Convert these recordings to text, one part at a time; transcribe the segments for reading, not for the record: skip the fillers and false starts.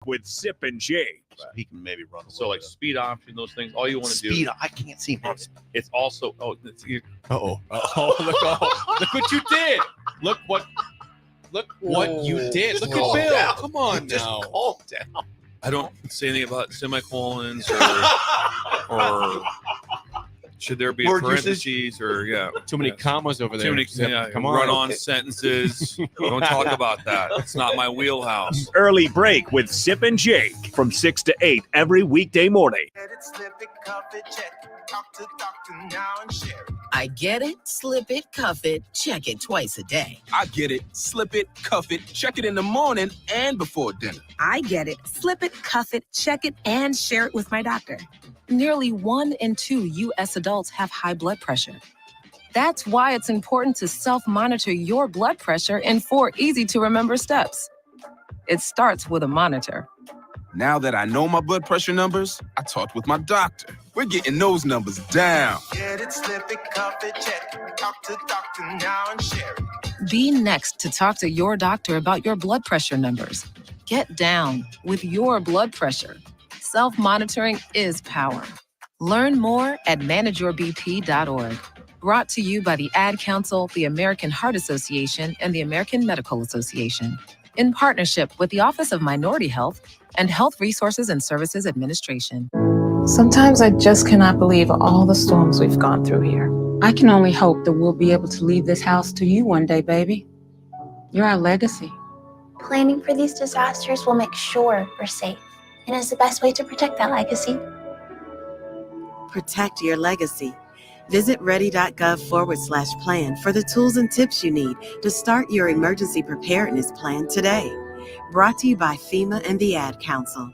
with Sip and Jake. So he can maybe run. So like speed option, those things. All you want to do. Speed. I can't see him. It's also. Oh, Uh-oh. Look what you did. Look what you did. Look at Bill. Down. Come on Just now. calm down. I don't say anything about semicolons or should there be Word parentheses or Too many commas over there. too many Zip. Come on. run-on sentences. Don't talk about that. It's not my wheelhouse. Early break with Sip and Jake from 6 to 8 every weekday morning. I get it, slip it, cuff it, check it twice a day. I get it, slip it, cuff it, check it in the morning and before dinner. I get it, slip it, cuff it, check it, and share it with my doctor. Nearly 1 in 2 U.S. adults have high blood pressure. That's why it's important to self-monitor your blood pressure in 4 easy-to-remember steps. It starts with a monitor. Now that I know my blood pressure numbers, I talked with my doctor. We're getting those numbers down. Get it, slip it, cuff it, check it. Talk to doctor now and share it. Be next to talk to your doctor about your blood pressure numbers. Get down with your blood pressure. Self-monitoring is power. Learn more at manageyourbp.org. Brought to you by the Ad Council, the American Heart Association, and the American Medical Association, in partnership with the Office of Minority Health and Health Resources and Services Administration. Sometimes I just cannot believe all the storms we've gone through here. I can only hope that we'll be able to leave this house to you one day, baby. You're our legacy. Planning for these disasters will make sure we're safe, and is the best way to protect that legacy. Protect your legacy. Visit ready.gov/plan for the tools and tips you need to start your emergency preparedness plan today. Brought to you by FEMA and the Ad Council.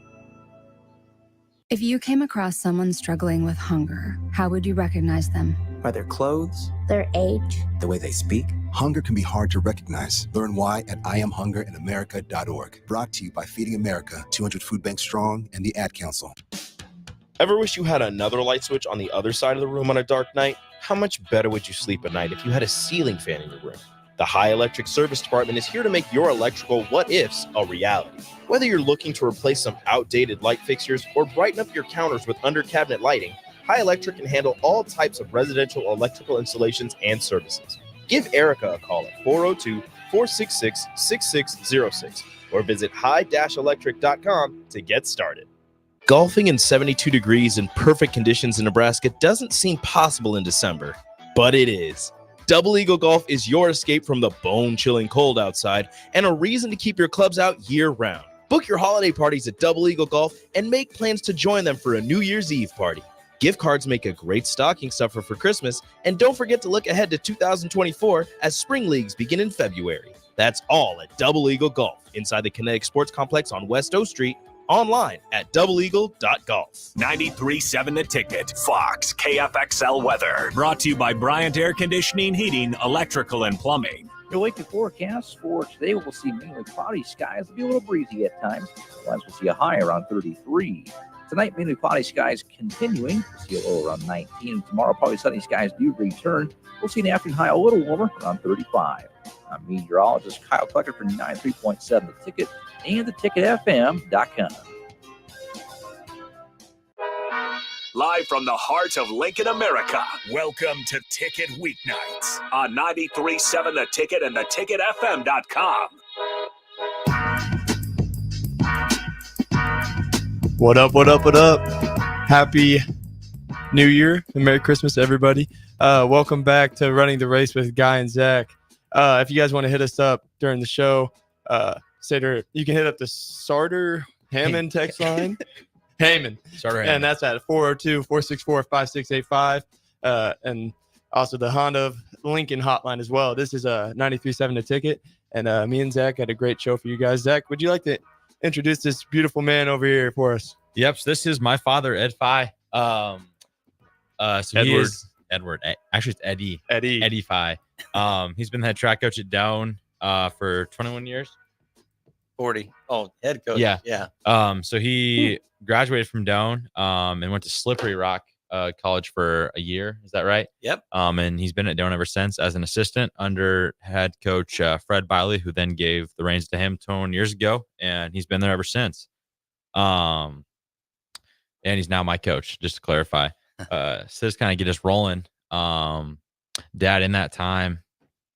If you came across someone struggling with hunger, how would you recognize them? By their clothes, their age, the way they speak. Hunger can be hard to recognize. Learn why at IamHungerInAmerica.org. Brought to you by Feeding America, 200 Food Banks Strong, and the Ad Council. Ever wish you had another light switch on the other side of the room on a dark night? How much better would you sleep at night if you had a ceiling fan in your room? The High Electric Service Department is here to make your electrical what-ifs a reality. Whether you're looking to replace some outdated light fixtures or brighten up your counters with under-cabinet lighting, High Electric can handle all types of residential electrical installations and services. Give Erica a call at 402-466-6606 or visit high-electric.com to get started. Golfing in 72 degrees and perfect conditions in Nebraska doesn't seem possible in December, but it is. Double Eagle Golf is your escape from the bone-chilling cold outside and a reason to keep your clubs out year-round. Book your holiday parties at Double Eagle Golf and make plans to join them for a New Year's Eve party. Gift cards make a great stocking stuffer for Christmas, and don't forget to look ahead to 2024 as spring leagues begin in February. That's all at Double Eagle Golf inside the Kinetic Sports Complex on West O Street. Online at doubleeagle.golf. 93.7 The Ticket, Fox, KFXL weather. Brought to you by Bryant Air Conditioning, Heating, Electrical, and Plumbing. Your weekly forecast for today, we'll see mainly cloudy skies. It'll be a little breezy at times. Otherwise, we'll see a high around 33. Tonight, mainly cloudy skies continuing. We'll see a low around 19. Tomorrow, probably sunny skies do return. We'll see an afternoon high a little warmer, around 35. I'm meteorologist Kyle Tucker for 93.7 The Ticket and theticketfm.com. Live from the heart of Lincoln, America, welcome to Ticket Weeknights on 93.7 The Ticket and theticketfm.com. What up, what up, what up? Happy New Year and Merry Christmas to everybody. Welcome back to Running the Race with Guy and Zach. If you guys want to hit us up during the show, you can hit up the Sarter Hammond text line. Hammond. Sarter Hammond. And that's at 402-464-5685. And also the Honda of Lincoln hotline as well. This is 93.7 The Ticket. And me and Zach had a great show for you guys. Zach, would you like to introduce this beautiful man over here for us? Yep. So this is my father, Ed Phi. So Edward. He is Edward. Actually, it's Eddie. Eddie Phi. He's been the head track coach at Doane for 21 years. 40. Oh, head coach. Yeah. Yeah. So he graduated from Doane and went to Slippery Rock College for a year. Is that right? Yep. And he's been at Doane ever since as an assistant under head coach Fred Biley, who then gave the reins to him 21 years ago, and he's been there ever since. And he's now my coach, just to clarify. So just kind of get us rolling. Dad, in that time,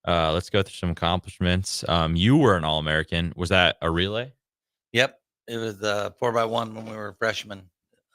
let's go through some accomplishments. You were an All-American. Was that a relay? Yep. It was 4x1 when we were freshmen.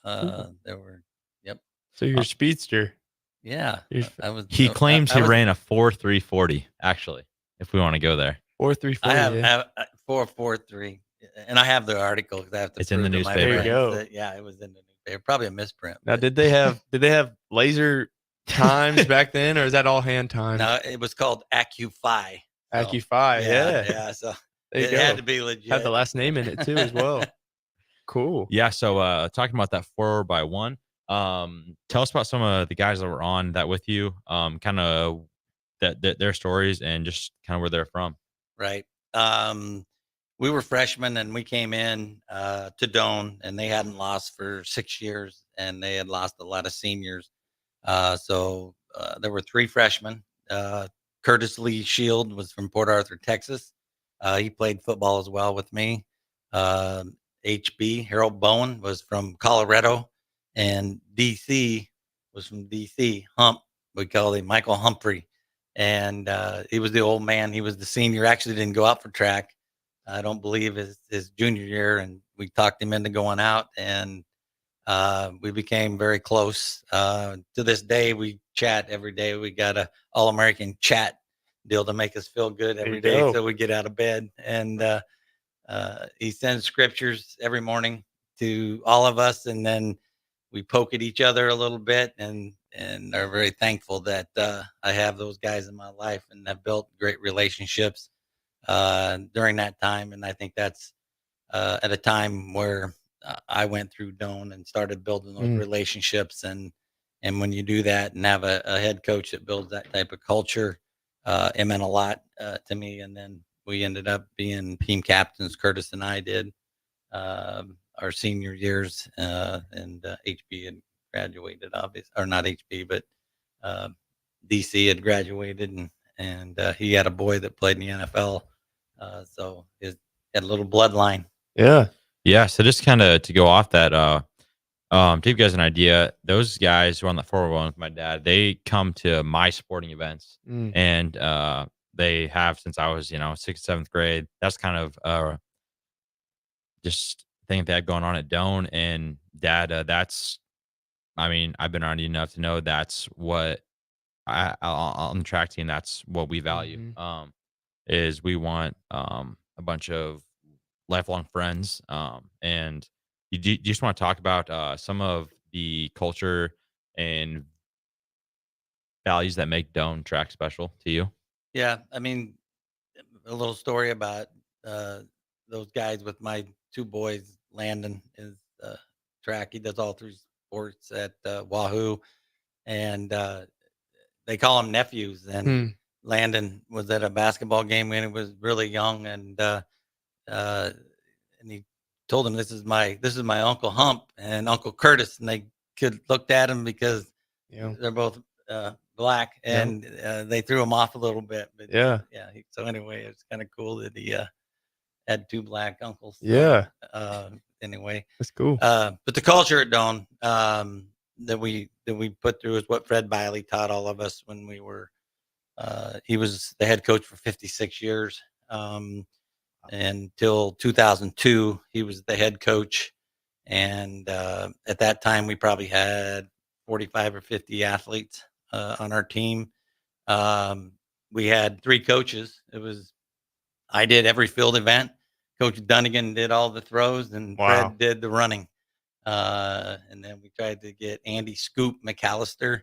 There were, yep. So you're a speedster. Yeah. I was. He claims he was, ran a 4.340, actually, if we want to go there. 4.340. I have 4.43, and I have the article because I have to. It's in the prove to my newspaper. friends There you go. that, yeah, it was in the newspaper. Probably a misprint. Now, but- did they have laser times back then, or is that all hand time? No, it was called AccuFi. AccuFi, yeah. Yeah. So There you it go. had to be legit. Had the last name in it too, as well. Cool. Yeah. So talking about that 4x1, tell us about some of the guys that were on that with you, kind of their stories and just kind of where they're from. Right. We were freshmen and we came in to Doane, and they hadn't lost for 6 years, and they had lost a lot of seniors. So there were 3 freshmen. Curtis Lee Shield was from Port Arthur, Texas. He played football as well with me. HB, Harold Bowen, was from Colorado, and DC was from DC. Hump, we called him Michael Humphrey. And he was the old man. He was the senior. Actually didn't go out for track. I don't believe his junior year. And we talked him into going out, and we became very close. To this day, we chat every day. We got a All-American chat deal to make us feel good every day. go. So we get out of bed. And he sends scriptures every morning to all of us. And then we poke at each other a little bit, and are very thankful that I have those guys in my life and have built great relationships during that time. And I think that's at a time where I went through Doane and started building those relationships. And when you do that and have a head coach that builds that type of culture, it meant a lot to me. And then we ended up being team captains. Curtis and I did our senior years, and HB had graduated, obviously, or not HB, but DC had graduated, and he had a boy that played in the NFL. So he had a little bloodline. Yeah. Yeah. So just kind of to go off that, to give you guys an idea, those guys who are on the 4x1 with my dad, they come to my sporting events, and they have since I was, 6th, 7th grade. That's kind of just thing they had going on at Doane. And Dad, I've been around you enough to know that's what on the track team, that's what we value. Is we want a bunch of lifelong friends. And you just want to talk about some of the culture and values that make Doane track special to you? Yeah, I mean, a little story about those guys with my 2 boys. Landon is track. He does all 3 sports at Wahoo, and they call him nephews. And Landon was at a basketball game when he was really young, and he told him, "This is my Uncle Hump and Uncle Curtis," and they looked at him because they're both black, and they threw him off a little bit. But so anyway, it's kind of cool that he had 2 black uncles. So, anyway, that's cool. But the culture at Doane that we put through is what Fred Biley taught all of us when we were. He was the head coach for 56 years. Until 2002, he was the head coach. And at that time, we probably had 45 or 50 athletes on our team. We had 3 coaches. I did every field event. Coach Dunnigan did all the throws, and Fred did the running. And then we tried to get Andy Scoop McAllister,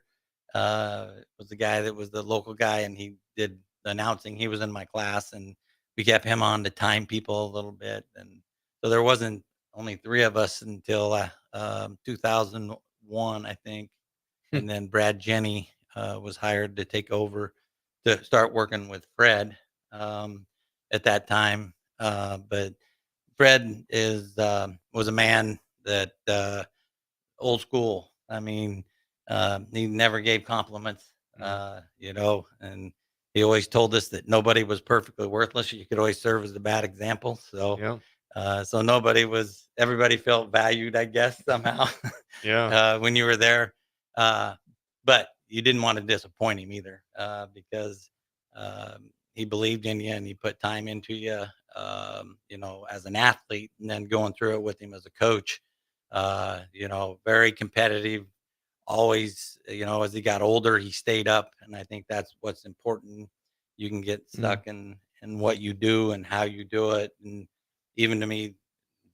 was the guy that was the local guy, and he did the announcing. He was in my class, and we kept him on to time people a little bit. And so there wasn't only 3 of us until 2001, I think. And then Brad Jenny was hired to take over to start working with Fred at that time. But Fred was a man that old school. I mean, he never gave compliments, and he always told us that nobody was perfectly worthless. You could always serve as a bad example. So So everybody felt valued, I guess, somehow. Yeah. When you were there. But you didn't want to disappoint him either, because he believed in you and he put time into you, as an athlete, and then going through it with him as a coach. Very competitive. Always, as he got older, he stayed up, and I think that's what's important. You can get stuck in what you do and how you do it, and even to me,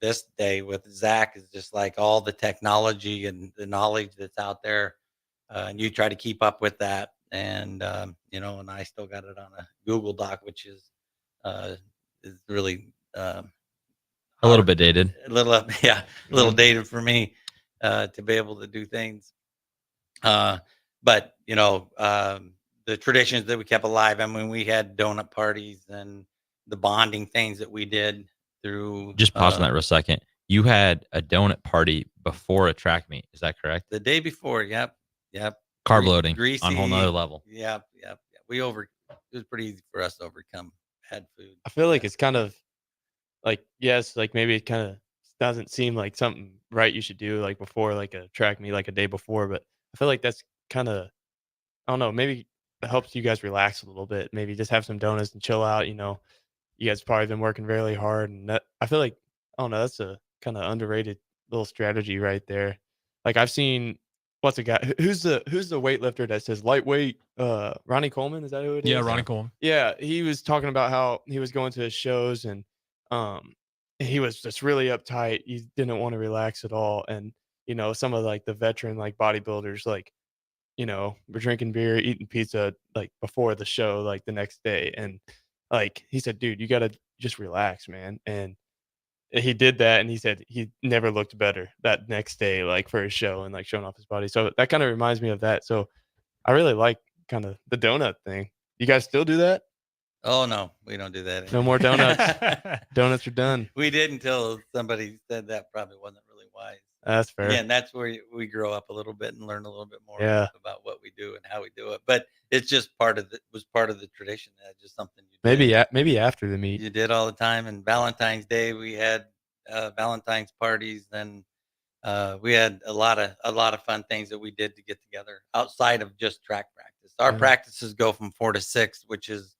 this day with Zach is just like all the technology and the knowledge that's out there, and you try to keep up with that, and and I still got it on a Google Doc, which is really A little bit dated. a little a little dated for me to be able to do things. But the traditions that we kept alive. I mean, we had donut parties and the bonding things that we did through. Just pause on that real second. You had a donut party before a track meet. Is that correct? The day before. Yep. Carb loading Greasy, on a whole nother level. Yep. It was pretty easy for us to overcome bad food. I feel like it's kind of like, yes, like maybe it kind of doesn't seem like something right you should do like before like a track meet like a day before, but I feel like that's kind of, I don't know, maybe it helps you guys relax a little bit. Maybe just have some donuts and chill out. You guys probably been working really hard, and that I feel like, I don't know, that's a kind of underrated little strategy right there. Like I've seen, what's the guy? Who's the weightlifter that says lightweight? Ronnie Coleman, is that who it is? Yeah, Ronnie Coleman. Yeah, he was talking about how he was going to his shows and um he was just really uptight. He didn't want to relax at all. And some of like the veteran like bodybuilders like, we're drinking beer, eating pizza like before the show, like the next day. And like he said, dude, you gotta just relax, man. And he did that, and he said he never looked better that next day, like for his show and like showing off his body. So that kind of reminds me of that. So I really like kind of the donut thing. You guys still do that? Oh no, we don't do that. No more donuts. Donuts are done. We did until somebody said that probably wasn't really wise. That's fair. Again, that's where we grow up a little bit and learn a little bit more Yeah. about what we do and how we do it. But it's just part of the tradition. That's just something you Maybe after the meet. you did all the time. And Valentine's Day, we had Valentine's parties, and we had a lot of fun things that we did to get together outside of just track practice. Our practices go from 4 to 6, which is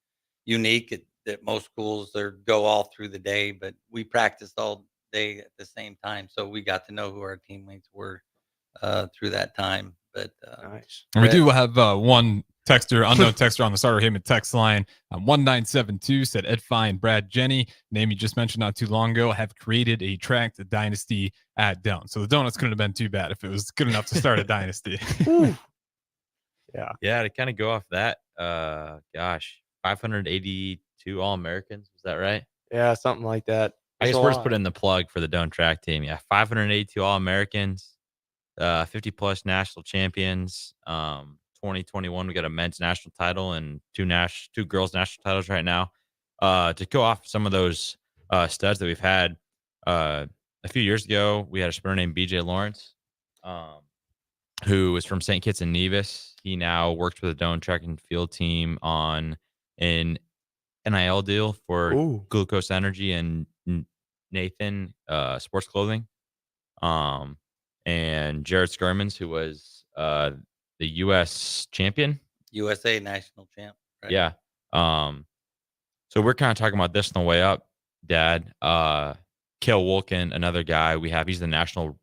unique at most schools. They go all through the day, but we practiced all day at the same time, so we got to know who our teammates were through that time. But nice. And we do have one unknown texter on the Starter Heyman text line. 1972 said Ed Fye and Brad Jenny, name you just mentioned not too long ago, have created a track dynasty at Doane. So the donuts couldn't have been too bad if it was good enough to start a dynasty. Yeah, to kind of go off that, 582 All-Americans. Is that right? Yeah, something like that. I guess we're just putting in the plug for the Doane track team. Yeah, 582 All-Americans, 50 plus national champions. 2021, we got a men's national title and two girls national titles right now. To go off some of those studs that we've had, a few years ago, we had a sprinter named BJ Lawrence, who is from St. Kitts and Nevis. He now works with the Doane track and field team on an NIL deal for Glucose Energy and Nathan Sports Clothing. And Jared Skirmans, who was the U.S. champion. USA national champ. Right? Yeah. So we're kind of talking about this on the way up, Dad. Cale Wolkin, another guy we have, he's the national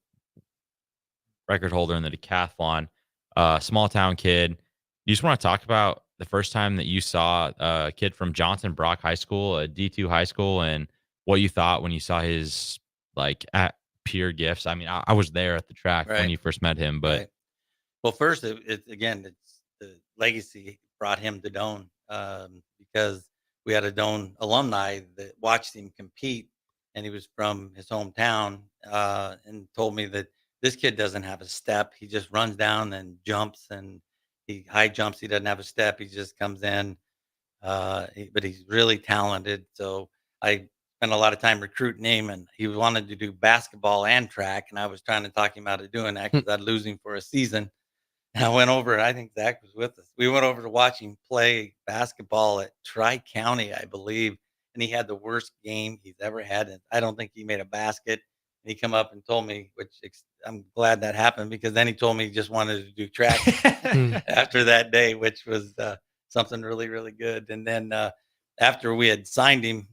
record holder in the decathlon. Small town kid. You just want to talk about the first time that you saw a kid from Johnson Brock High School, a D2 high school, and what you thought when you saw his pure gifts. I mean, I was there at the track when you first met him, but well, first it's the legacy brought him to Doane, because we had a Doane alumni that watched him compete, and he was from his hometown, and told me that this kid doesn't have a step. He just runs down and jumps, and he high jumps. He doesn't have a step. He just comes in, but he's really talented. So I spent a lot of time recruiting him, and he wanted to do basketball and track, and I was trying to talk him out of doing that because I'd lose him for a season. And I went over, I think Zach was with us. We went over to watch him play basketball at Tri-County, I believe, and he had the worst game he's ever had. And I don't think he made a basket. And he come up and told me, which I'm glad that happened, because then he told me he just wanted to do track after that day, which was something really, really good. And then after we had signed him,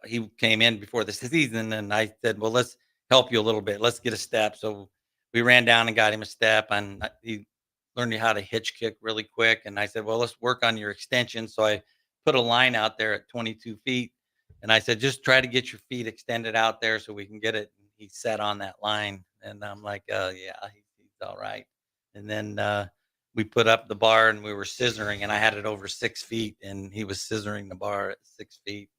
he came in before the season, and I said, well, let's help you a little bit. Let's get a step. So we ran down and got him a step, and he learned how to hitch kick really quick. And I said, well, let's work on your extension. So I put a line out there at 22 feet. And I said, just try to get your feet extended out there so we can get it. And he sat on that line. And I'm like, yeah, he's all right. And then we put up the bar and we were scissoring, and I had it over 6 feet, and he was scissoring the bar at 6 feet.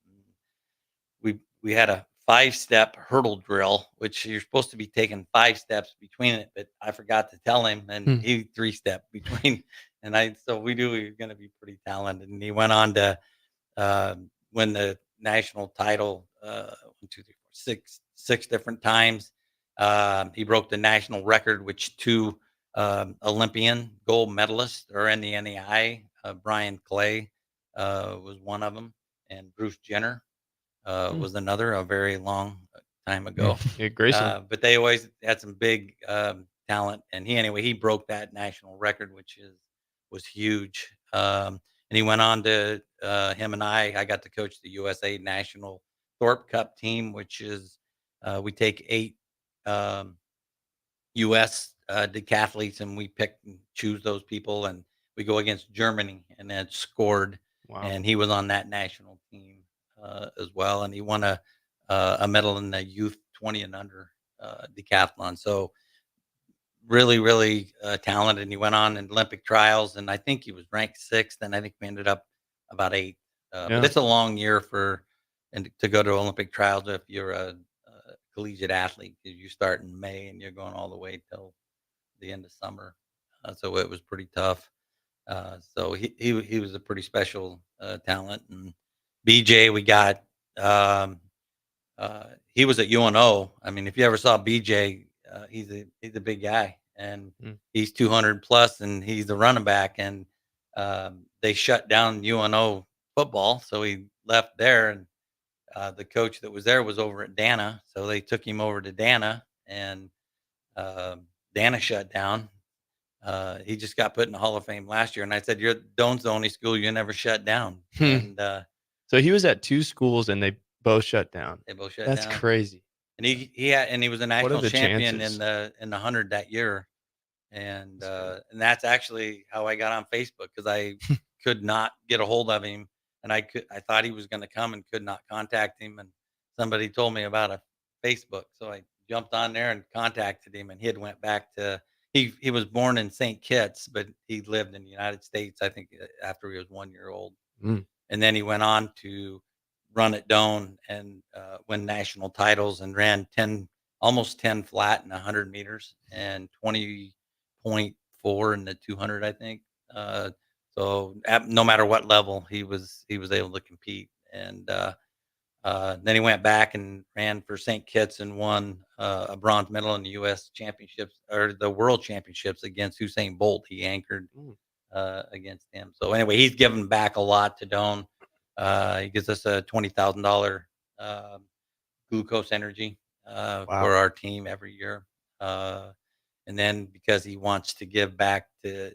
We had a 5-step hurdle drill, which you're supposed to be taking 5 steps between it, but I forgot to tell him, and he 3-step between. And so we knew he was going to be pretty talented, and he went on to win the national title 1, 2, 3, 4, 6 different times. He broke the national record, which 2 Olympian gold medalists are in the NEI. Brian Clay was one of them, and Bruce Jenner was another, a very long time ago. Yeah, Grayson. But they always had some big talent, and he broke that national record, which was huge. And he went on to him and I got to coach the USA National Thorpe Cup team, which is we take 8 U.S. decathletes, and we pick and choose those people, and we go against Germany, and then scored. Wow. And he was on that national team as well, and he won a medal in the youth 20 and under decathlon. So really, really talented. And he went on in Olympic trials, and I think he was ranked 6th, and I think we ended up about 8th. But it's a long year to go to Olympic trials if you're a collegiate athlete, because you start in May and you're going all the way till the end of summer. So it was pretty tough. So he was a pretty special talent. And BJ, we got he was at UNO. I mean, if you ever saw BJ, he's a big guy, and he's 200 plus, and he's the running back. And they shut down UNO football, so he left there. And the coach that was there was over at Dana, so they took him over to Dana, and Dana shut down. He just got put in the Hall of Fame last year, and I said, Doane's the only school you never shut down. And so he was at 2 schools, and they both shut down. They both shut That's down. crazy. And he was a national champion chances? in the 100 that year. And that's actually how I got on Facebook, because I could not get a hold of him, and I thought he was going to come and could not contact him, and somebody told me about a Facebook, so I jumped on there and contacted him, and he had went back to he was born in St. Kitts, but he lived in the United States, I think, after he was 1 year old. And then he went on to run at Doane and win national titles, and ran almost 10 flat in 100 meters and 20.4 in the 200, I think. So no matter what level, he was able to compete. And then he went back and ran for St. Kitts and won a bronze medal in the U.S. championships, or the world championships, against Usain Bolt. He anchored against him. So anyway, he's given back a lot to Doane. He gives us a $20,000 glucose energy for our team every year. And then because he wants to give back to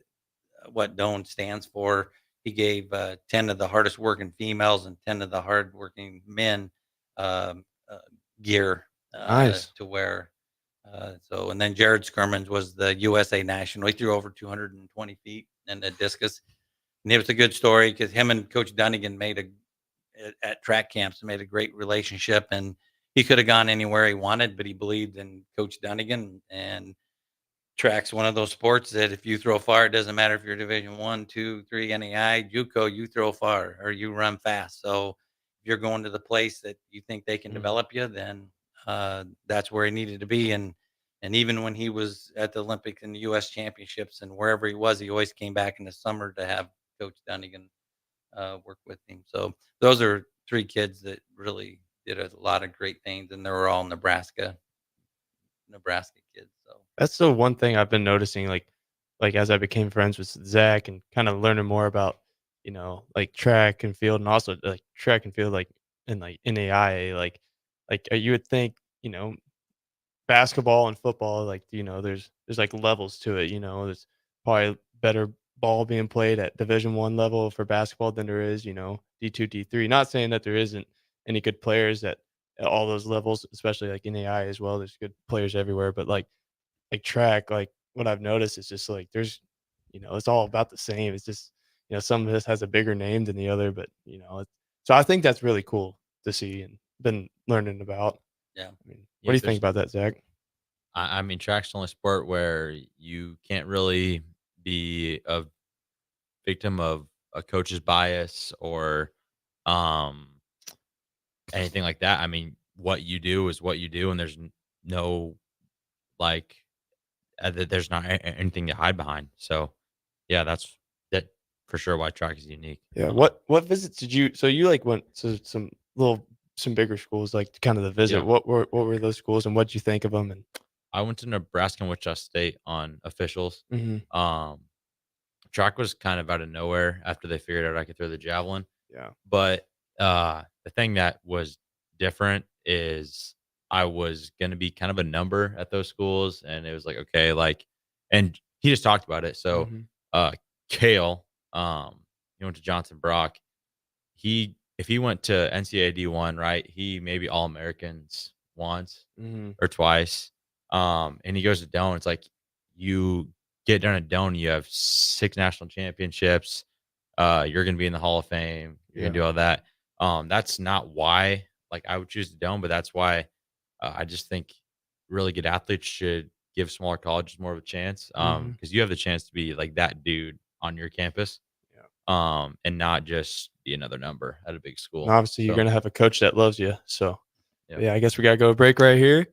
what Doane stands for, he gave 10 of the hardest working females and 10 of the hard working men gear to wear. And then Jared Skirmans was the USA national. He threw over 220 feet in the discus. And it was a good story, because him and Coach Dunnigan at track camps made a great relationship, and he could have gone anywhere he wanted, but he believed in Coach Dunnigan. And track's one of those sports that if you throw far, it doesn't matter if you're Division 1, 2, 3, NEI, JUCO, you throw far or you run fast. So if you're going to the place that you think they can develop you, then that's where he needed to be. And even when he was at the Olympics and the U.S. championships and wherever he was, he always came back in the summer to have Coach Dunnigan work with him. So those are 3 kids that really did a lot of great things, and they were all Nebraska kids. So That's the one thing I've been noticing, like as I became friends with Zach and kind of learning more about like track and field, and also like track and field, like in like NAIA, like you would think, basketball and football, like, there's like levels to it, there's probably better ball being played at Division 1 level for basketball than there is, D2, D3. Not saying that there isn't any good players at all those levels, especially like in AI as well. There's good players everywhere, but like track, like what I've noticed is just like there's, it's all about the same. It's just, some of this has a bigger name than the other, but so I think that's really cool to see and been learning about. Yeah. What do you think about that, Zach? I mean, track's the only sport where you can't really be a victim of a coach's bias or anything like that. I mean, what you do is what you do, and there's no like there's not anything to hide behind. So, yeah, that's that for sure. Why track is unique. Yeah. What visits did you? So you like went to some bigger schools, like kind of the visit. Yeah. What were those schools, and what did you think of them? And I went to Nebraska and Wichita State on officials. Mhm. Track was kind of out of nowhere after they figured out I could throw the javelin. Yeah. But the thing that was different is I was going to be kind of a number at those schools. And it was like, okay, like, and he just talked about it. So, Kale, he went to Johnson Brock. If he went to NCAA D1, right, he maybe All-Americans once or twice. And he goes to Doane. It's like you get done at Doane, you have 6 national championships. You're going to be in the Hall of Fame. You're going to do all that. That's not why like I would choose the Doane, but that's why I just think really good athletes should give smaller colleges more of a chance. Because you have the chance to be like that dude on your campus. And not just be another number at a big school. And obviously, you're going to have a coach that loves you. So, Yep. yeah, I guess we got to go to break right here.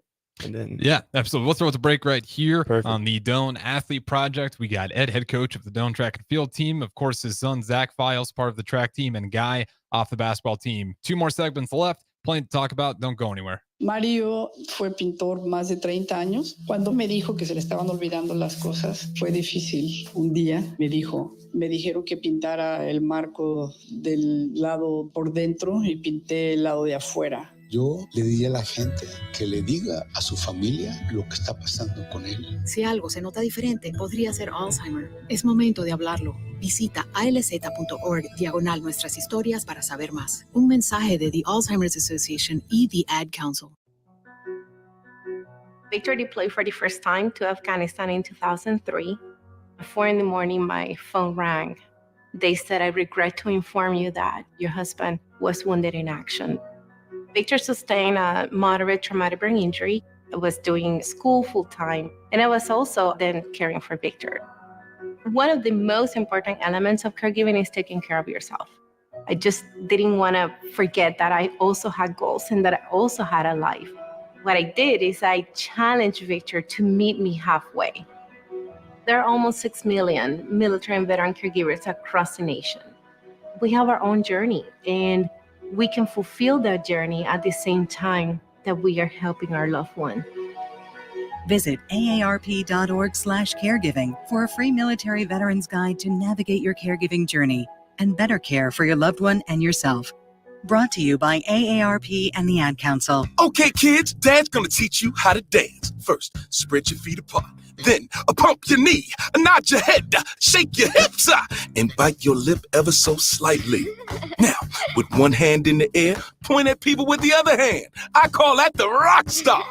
And then, Yeah, absolutely. We'll throw it to break right here on the Doane Athlete Project. We got Ed, head coach of the Doane track and field team. Of course, his son, Zach Files, part of the track team, and Guy off the basketball team. 2 more segments left. Plenty to talk about. Don't go anywhere. Mario fue pintor más de 30 años. Cuando me dijo que se le estaban olvidando las cosas, fue difícil. Un día me dijeron que pintara el marco del lado por dentro y pinté el lado de afuera. Yo le diría a la gente que le diga a su familia lo que está pasando con él. Si algo se nota diferente, podría ser Alzheimer. Es momento de hablarlo. Visita alz.org/nuestras historias para saber más. Un mensaje de the Alzheimer's Association y the Ad Council. Victor deployed for the first time to Afghanistan in 2003. At 4 a.m, my phone rang. They said, "I regret to inform you that your husband was wounded in action." Victor sustained a moderate traumatic brain injury. I was doing school full-time, and I was also then caring for Victor. One of the most important elements of caregiving is taking care of yourself. I just didn't want to forget that I also had goals and that I also had a life. What I did is I challenged Victor to meet me halfway. There are almost 6 million military and veteran caregivers across the nation. We have our own journey, and we can fulfill that journey at the same time that we are helping our loved one. Visit aarp.org/caregiving for a free military veterans guide to navigate your caregiving journey and better care for your loved one and yourself. Brought to you by AARP and the Ad Council. Okay, kids, Dad's gonna teach you how to dance. First, spread your feet apart. Then, pump your knee, nod your head, shake your hips, and bite your lip ever so slightly. Now, with one hand in the air, point at people with the other hand. I call that the rock star.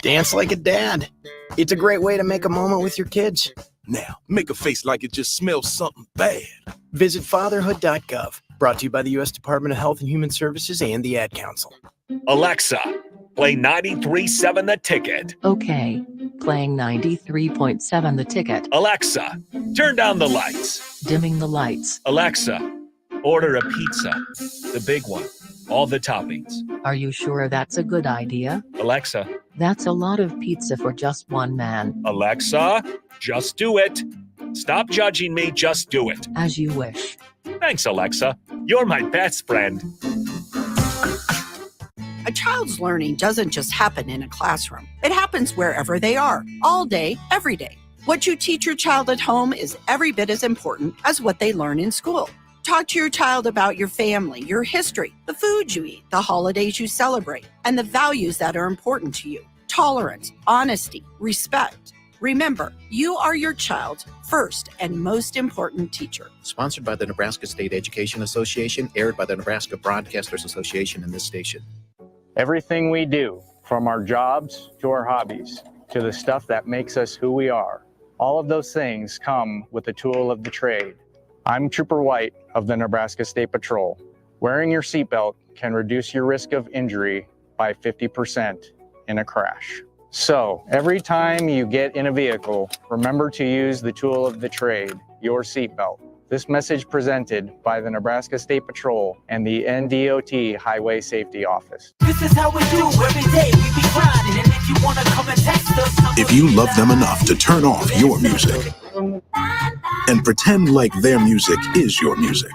Dance like a dad. It's a great way to make a moment with your kids. Now, make a face like it just smells something bad. Visit fatherhood.gov. Brought to you by the U.S. Department of Health and Human Services and the Ad Council. Alexa, play 93.7 The Ticket. Okay, playing 93.7 The Ticket. Alexa, turn down the lights. Dimming the lights. Alexa, order a pizza. The big one. All the toppings. Are you sure that's a good idea? Alexa. That's a lot of pizza for just one man. Alexa, just do it. Stop judging me, just do it. As you wish. Thanks, Alexa. You're my best friend. A child's learning doesn't just happen in a classroom. It happens wherever they are, all day, every day. What you teach your child at home is every bit as important as what they learn in school. Talk to your child about your family, your history, the foods you eat, the holidays you celebrate, and the values that are important to you. Tolerance, honesty, respect. Remember, you are your child's first and most important teacher. Sponsored by the Nebraska State Education Association, aired by the Nebraska Broadcasters Association and this station. Everything we do, from our jobs to our hobbies, to the stuff that makes us who we are, all of those things come with the tool of the trade. I'm Trooper White of the Nebraska State Patrol. Wearing your seatbelt can reduce your risk of injury by 50% in a crash. So, every time you get in a vehicle, remember to use the tool of the trade, your seatbelt. This message presented by the Nebraska State Patrol and the NDOT Highway Safety Office. This is how we do every day. We be grinding, and if you wanna come and text us, If you love them enough to turn off your music and pretend like their music is your music,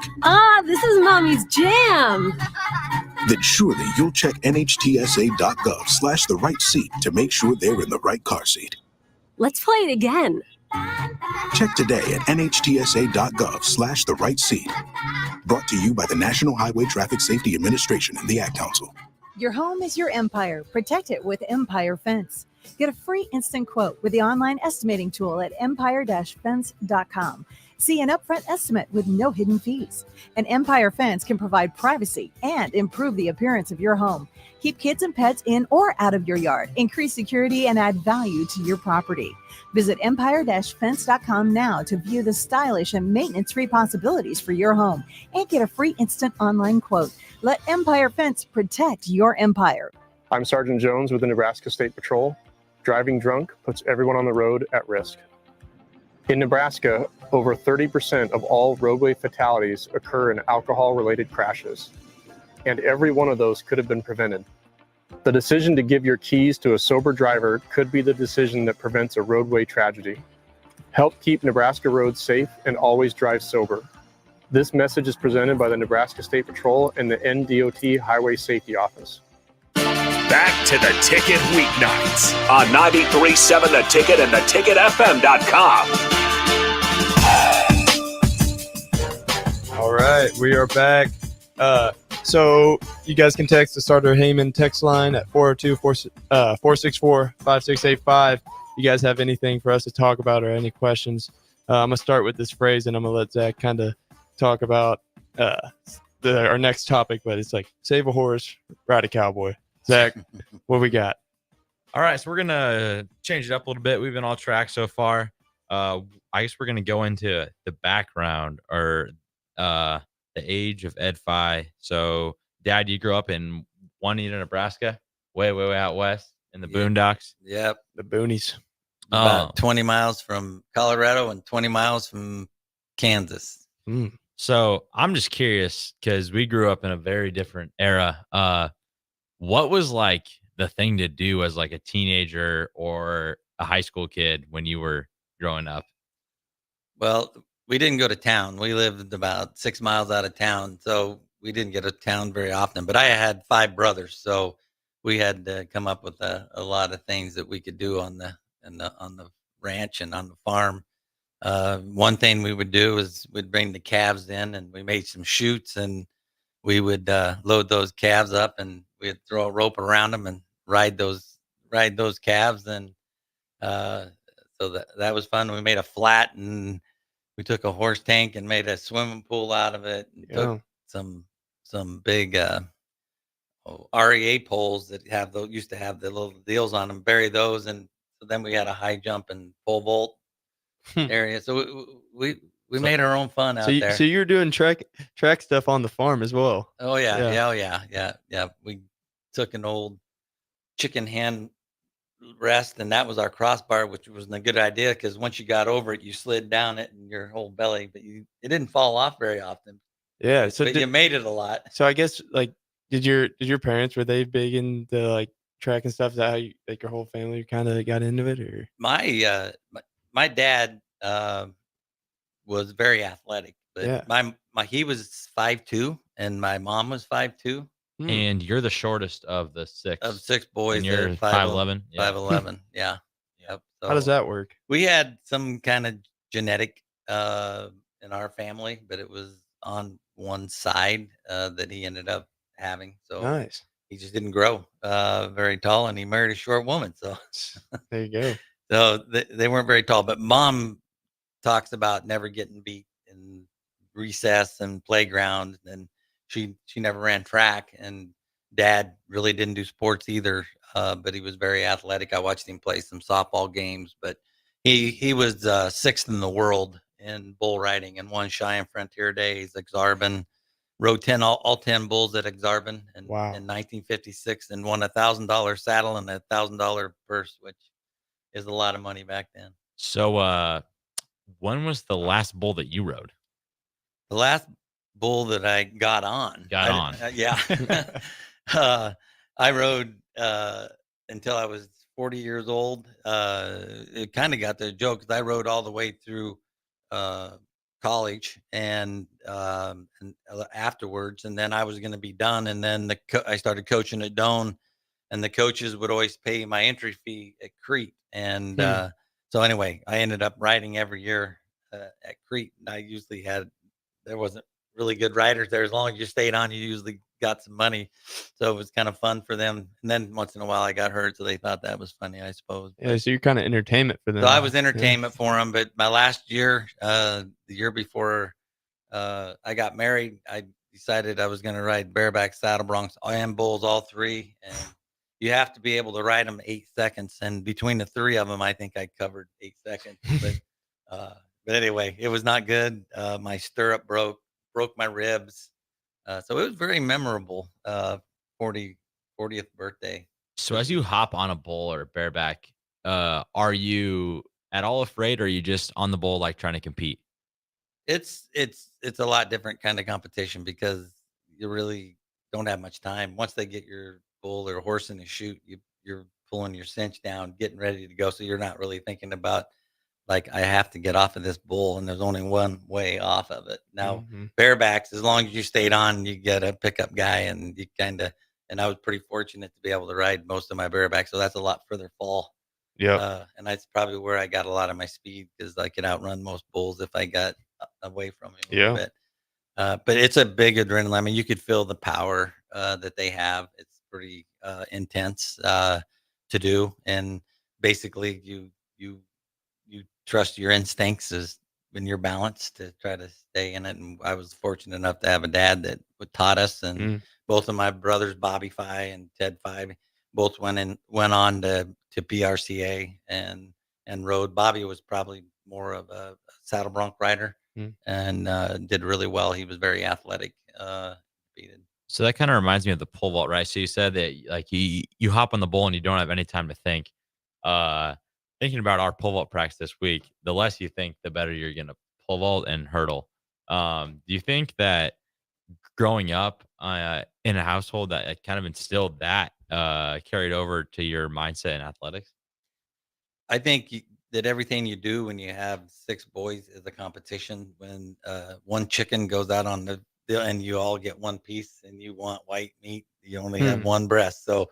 This is Mommy's jam. then surely you'll check nhtsa.gov/the right seat to make sure they're in the right car seat. Let's play it again. Check today at nhtsa.gov/the right seat. Brought to you by the National Highway Traffic Safety Administration and the Ad Council. Your home is your empire. Protect it with Empire Fence. Get a free instant quote with the online estimating tool at empire-fence.com. See an upfront estimate with no hidden fees. An Empire Fence can provide privacy and improve the appearance of your home. Keep kids and pets in or out of your yard. Increase security and add value to your property. Visit empire-fence.com now to view the stylish and maintenance-free possibilities for your home and get a free instant online quote. Let Empire Fence protect your empire. I'm Sergeant Jones with the Nebraska State Patrol. Driving drunk puts everyone on the road at risk. In Nebraska, over 30% of all roadway fatalities occur in alcohol-related crashes, and every one of those could have been prevented. The decision to give your keys to a sober driver could be the decision that prevents a roadway tragedy. Help keep Nebraska roads safe and always drive sober. This message is presented by the Nebraska State Patrol and the NDOT Highway Safety Office. Back to the Ticket weeknights on 93.7 The Ticket and theticketfm.com. All right, we are back. So you guys can text the Starter Heyman text line at 402-464-5685. You guys have anything for us to talk about or any questions? I'm going to start with this phrase, and I'm going to let Zach kind of talk about our next topic, but it's like, save a horse, ride a cowboy. Zach, what we got? All right, so we're going to change it up a little bit. We've been all tracks so far. I guess we're going to go into the background or the age of Ed Fi. So, Dad, you grew up in Juanita, Nebraska, way out west in the boondocks. Yep. The boonies. About 20 miles from Colorado and 20 miles from Kansas. So I'm just curious because we grew up in a very different era. What was like the thing to do as like a teenager or a high school kid when you were growing up? Well, we didn't go to town. We lived about 6 miles out of town, so we didn't get to town very often. But I had 5 brothers, so we had to come up with a lot of things that we could do on the ranch and on the farm. One thing we would do is we'd bring the calves in, and we made some chutes, and we would load those calves up, and we'd throw a rope around them and ride those calves. And so that was fun. We made a flat, and we took a horse tank and made a swimming pool out of it. And took some big REA poles that used to have the little deals on them, bury those, and so then we had a high jump and pole vault area. So we made our own fun out there. So you're doing track stuff on the farm as well. Oh yeah. We took an old chicken hand rest, and that was our crossbar, which wasn't a good idea because once you got over it, you slid down it and your whole belly, but it didn't fall off very often. Yeah. So you made it a lot. So I guess like, did your parents, were they big into like track and stuff? Is that how you, like, your whole family kind of got into it? Or My dad was very athletic, but he was 5'2" and my mom was 5'2". And you're the shortest of the 6. Of 6 boys. And you're 5'11". 5'11". Yeah. Yep. How does that work? We had some kind of genetic in our family, but it was on one side that he ended up having. So Nice. he just didn't grow very tall, and he married a short woman. So there you go. So they weren't very tall, but mom talks about never getting beat in recess and playground, and she never ran track, and dad really didn't do sports either, but he was very athletic. I watched him play some softball games, but he was sixth in the world in bull riding and won Cheyenne Frontier Days, Exarban, rode all 10 bulls at Exarban in 1956, and won $1,000 saddle and $1,000 purse, which is a lot of money back then. So, when was the last bull that you rode? The last bull that I got on. Yeah. I rode until I was 40 years old. It kind of got the joke because I rode all the way through college and afterwards, and then I was going to be done. And then I started coaching at Doane, and the coaches would always pay my entry fee at Crete. And so anyway, I ended up riding every year at Crete. And I usually there wasn't really good riders there. As long as you stayed on, you usually got some money. So it was kind of fun for them. And then once in a while I got hurt, so they thought that was funny, I suppose. Yeah, so you're kind of entertainment for them. So I was entertainment for them. But my last year, the year before I got married, I decided I was going to ride bareback, saddle broncs, and bulls, all three. And you have to be able to ride them 8 seconds. And between the three of them, I think I covered 8 seconds. But anyway, it was not good. My stirrup broke my ribs. So it was very memorable, 40th birthday. So as you hop on a bull or a bareback, are you at all afraid, or are you just on the bull like trying to compete? It's a lot different kind of competition because you really don't have much time. Once they get your bull or horse in the chute, you're pulling your cinch down, getting ready to go. So you're not really thinking about, like, I have to get off of this bull, and there's only one way off of it. Now, barebacks, as long as you stayed on, you get a pickup guy, and you and I was pretty fortunate to be able to ride most of my barebacks. So that's a lot further fall. Yeah. And that's probably where I got a lot of my speed, because I could outrun most bulls if I got away from him a little bit. But it's a big adrenaline. I mean, you could feel the power that they have. It's pretty intense to do. And basically you trust your instincts when you're balanced to try to stay in it. And I was fortunate enough to have a dad that taught us, and both of my brothers, Bobby Fye and Ted Fye, both went on to PRCA and rode. Bobby was probably more of a saddle bronc rider and did really well. He was very athletic. So that kind of reminds me of the pole vault, right? So you said that like you hop on the bull and you don't have any time to think. Thinking about our pole vault practice this week, the less you think, the better you're going to pole vault and hurdle. Do you think that growing up in a household that kind of instilled that carried over to your mindset in athletics? I think that everything you do when you have 6 boys is a competition. When one chicken goes out on the and you all get one piece, and you want white meat, you only have one breast. So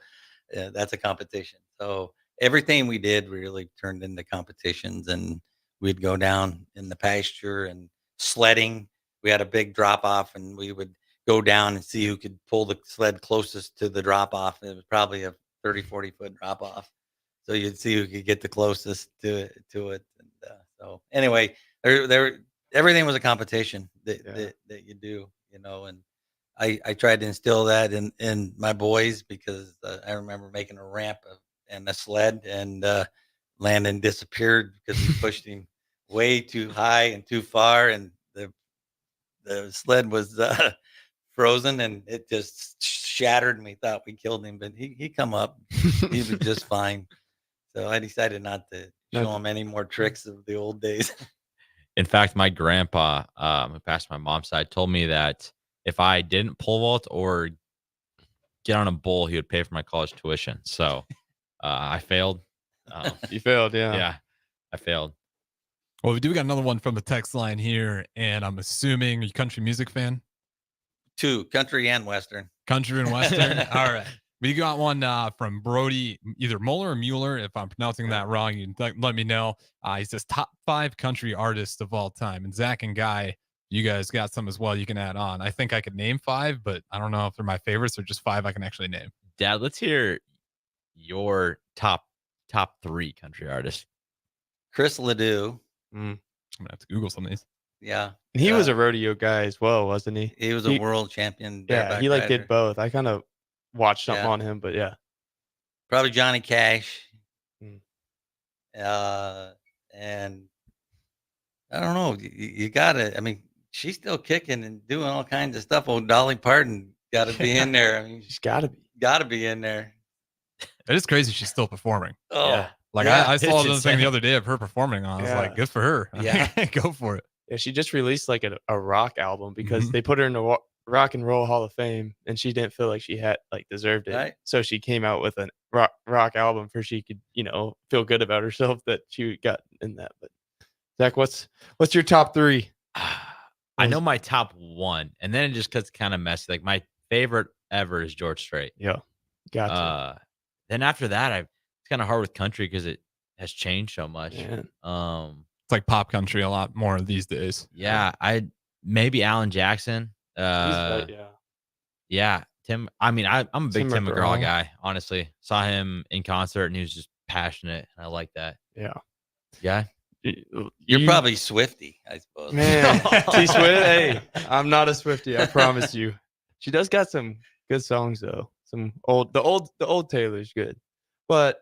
that's a competition. So everything we did really turned into competitions, and we'd go down in the pasture and sledding. We had a big drop off, and we would go down and see who could pull the sled closest to the drop off. It was probably a 30-40 foot drop off. So you'd see who could get the closest to it. And so anyway, everything was a competition that you do, and I tried to instill that in my boys, because I remember making a ramp and a sled, and Landon disappeared because we pushed him way too high and too far, and the sled was frozen, and it just shattered, and we thought we killed him, but he come up. He was just fine. So I decided not to show him any more tricks of the old days. In fact, my grandpa, who passed my mom's side, told me that if I didn't pole vault or get on a bull, he would pay for my college tuition. So I failed. You failed, yeah. Yeah, I failed. Well, we got another one from the text line here, and I'm assuming you're a country music fan? 2, country and western. Country and western. All right. We got one from Brody, either Muller or Mueller. If I'm pronouncing that wrong, you can let me know. He says top 5 country artists of all time. And Zach and Guy, you guys got some as well you can add on. I think I could name 5, but I don't know if they're my favorites or just 5 I can actually name. Dad, let's hear your top 3 country artists. Chris Ledoux. I'm gonna have to Google some of these. Yeah. And he was a rodeo guy as well, wasn't he? He was a world champion. Yeah, he like rider. did both. I kind of watched something Yeah. on him, but yeah. Probably Johnny Cash. Mm. And I don't know. You gotta. I mean, she's still kicking and doing all kinds of stuff. Oh, Dolly Parton got to be in there. I mean, she's got to be in there. It is crazy she's still performing. Oh, yeah. Like yeah, I saw it's this thing insane. the other day of her performing. I was like, good for her. Yeah. Go for it. Yeah, she just released like a rock album because Mhm. they put her in the Rock and Roll Hall of Fame, and she didn't feel like she had deserved it. Right. So she came out with a rock album for she could feel good about herself that she got in that. But Zach, what's your top 3? I know my top 1, and then it just gets kind of messy. Like my favorite ever is George Strait. Yeah, gotcha. Then after that, it's kind of hard with country because it has changed so much. Man. It's like pop country a lot more these days. Yeah, maybe Alan Jackson. He's right, Yeah, Tim. I mean, I'm a big Tim McGraw McGraw. guy. Honestly, saw him in concert and he was just passionate, and I like that. Yeah. Yeah. You're probably Swifty, I suppose. Man, T Swift. Hey, I'm not a Swifty. I promise you. She does got some good songs though. Some the old Taylor's good, but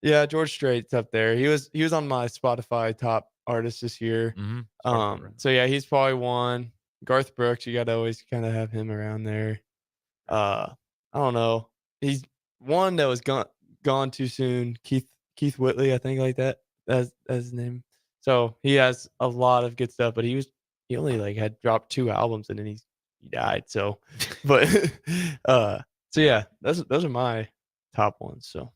yeah, George Strait's up there. He was on my Spotify top artists this year. Mm-hmm. So yeah, he's probably one. Garth Brooks, you got to always kind of have him around there. I don't know. He's one that was gone too soon. Keith Whitley, I think, like that. That's his name. So he has a lot of good stuff, but he only had dropped 2 albums and then he died. So, but so yeah, those are my top ones. So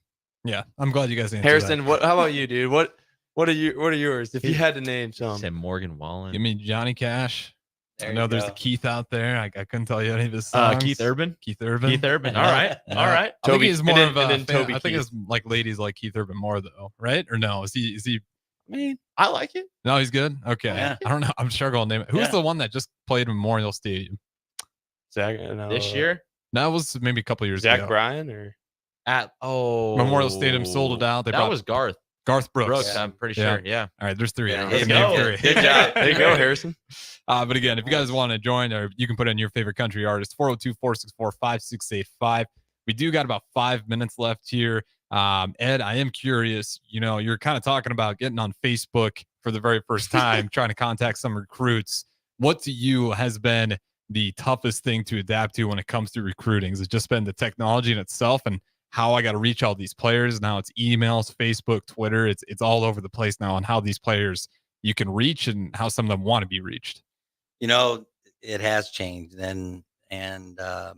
yeah, I'm glad you guys answered Harrison, that. how about you, dude? What are yours? If you had to name some, say Morgan Wallen. Give me Johnny Cash. There I know you there's go. a Keith out there. I couldn't tell you any of his songs. Keith Urban. Keith Urban. All right. Yeah. All right. I think Toby- he's more and of then- a and then fan. Toby I think Keith. it's like ladies like Keith Urban more though, right? Or no? Is he? I mean, I like it. No, he's good. Okay. Yeah. I don't know. I'm struggling to name it. Who's Yeah. the one that just played Memorial Stadium? Zach, This year That was maybe a couple years Zach ago. Bryan or at Memorial Stadium sold it out. They That brought was Garth Brooks. Brooks. I'm pretty sure. Yeah. All right, there's 3. Yeah, I there can you name go. 3. Good job. There you go, Harrison. But again, if you guys want to join, or you can put in your favorite country artist, 402-464-5685. We do got about 5 minutes left here. Ed, I am curious, you're kind of talking about getting on Facebook for the very first time, trying to contact some recruits. What to you has been the toughest thing to adapt to when it comes to recruiting? Has it just been the technology in itself and how I got to reach all these players? Now it's emails, Facebook, Twitter. It's all over the place now on how these players you can reach and how some of them want to be reached. It has changed, and I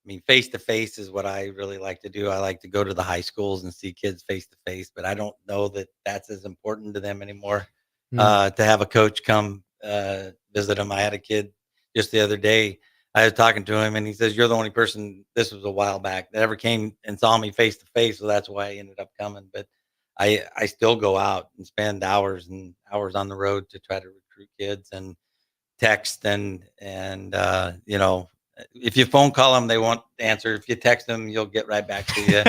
mean, face to face is what I really like to do. I like to go to the high schools and see kids face to face, but I don't know that that's as important to them anymore. To have a coach come visit them. I had a kid just the other day. I was talking to him, and he says, "You're the only person." This was a while back that ever came and saw me face to face, so that's why I ended up coming. But I still go out and spend hours and hours on the road to try to recruit kids and text and if you phone call them, they won't answer. If you text them, you'll get right back to you.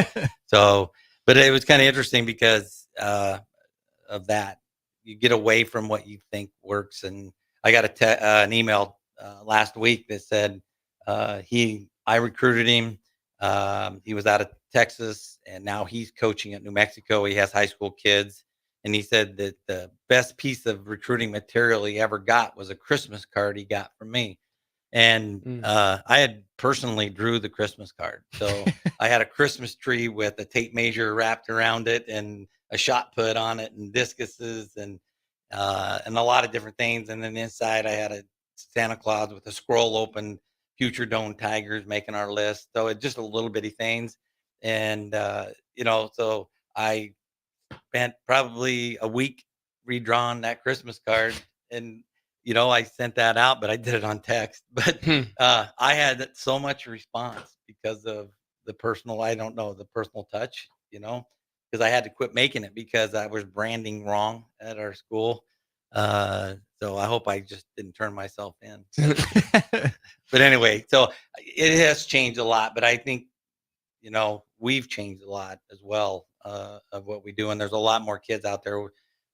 So, but it was kind of interesting because of that. You get away from what you think works. And I got an email last week that said I recruited him. He was out of Texas, and now he's coaching at New Mexico. He has high school kids. And he said that the best piece of recruiting material he ever got was a Christmas card he got from me. And I had personally drew the Christmas card. So I had a Christmas tree with a tape measure wrapped around it and a shot put on it and discuses and a lot of different things. And then inside I had a Santa Claus with a scroll open, future Doane Tigers making our list. So it's just a little bitty things. And, so I spent probably a week redrawing that Christmas card, and I sent that out, but I did it on text. But I had so much response because of personal, I don't know, the personal touch, because I had to quit making it because I was branding wrong at our school. So I hope I just didn't turn myself in. But anyway, so it has changed a lot, but I think, we've changed a lot as well of what we do. And there's a lot more kids out there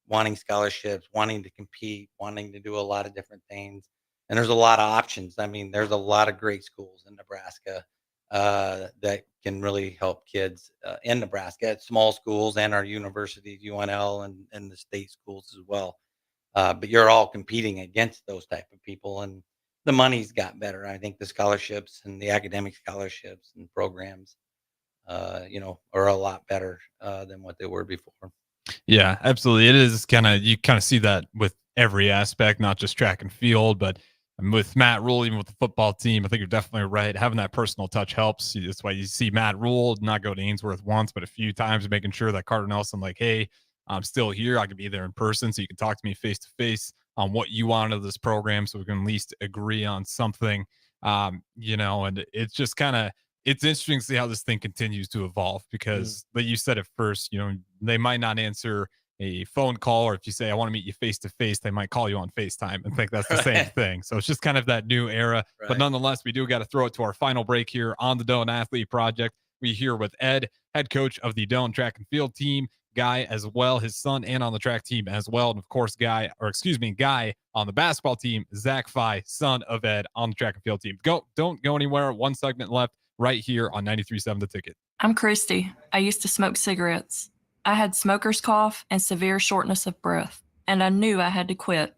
wanting scholarships, wanting to compete, wanting to do a lot of different things. And there's a lot of options. I mean, there's a lot of great schools in Nebraska that can really help kids in Nebraska at small schools and our universities, UNL and the state schools as well. But you're all competing against those type of people, and the money's got better. I think the scholarships and the academic scholarships and programs, are a lot better than what they were before. Yeah, absolutely. It is you kind of see that with every aspect, not just track and field, but with Matt Rule, even with the football team, I think you're definitely right. Having that personal touch helps. That's why you see Matt Rule not go to Ainsworth once, but a few times, making sure that Carter Nelson, like, hey, I'm still here. I could be there in person, so you can talk to me face to face on what you want out of this program, so we can at least agree on something. And it's just it's interesting to see how this thing continues to evolve because, like you said at first, they might not answer a phone call, or if you say, I want to meet you face to face, they might call you on FaceTime and think that's the same thing. So it's just kind of that new era. Right. But nonetheless, we do got to throw it to our final break here on the Doane Athlete Project. We here with Ed, head coach of the Doane track and field team, Guy as well, his son, and on the track team as well. And of course, Guy on the basketball team, Zach Fye, son of Ed, on the track and field team. Don't go anywhere. One segment left right here on 93.7 The Ticket. I'm Christy. I used to smoke cigarettes. I had smoker's cough and severe shortness of breath, and I knew I had to quit.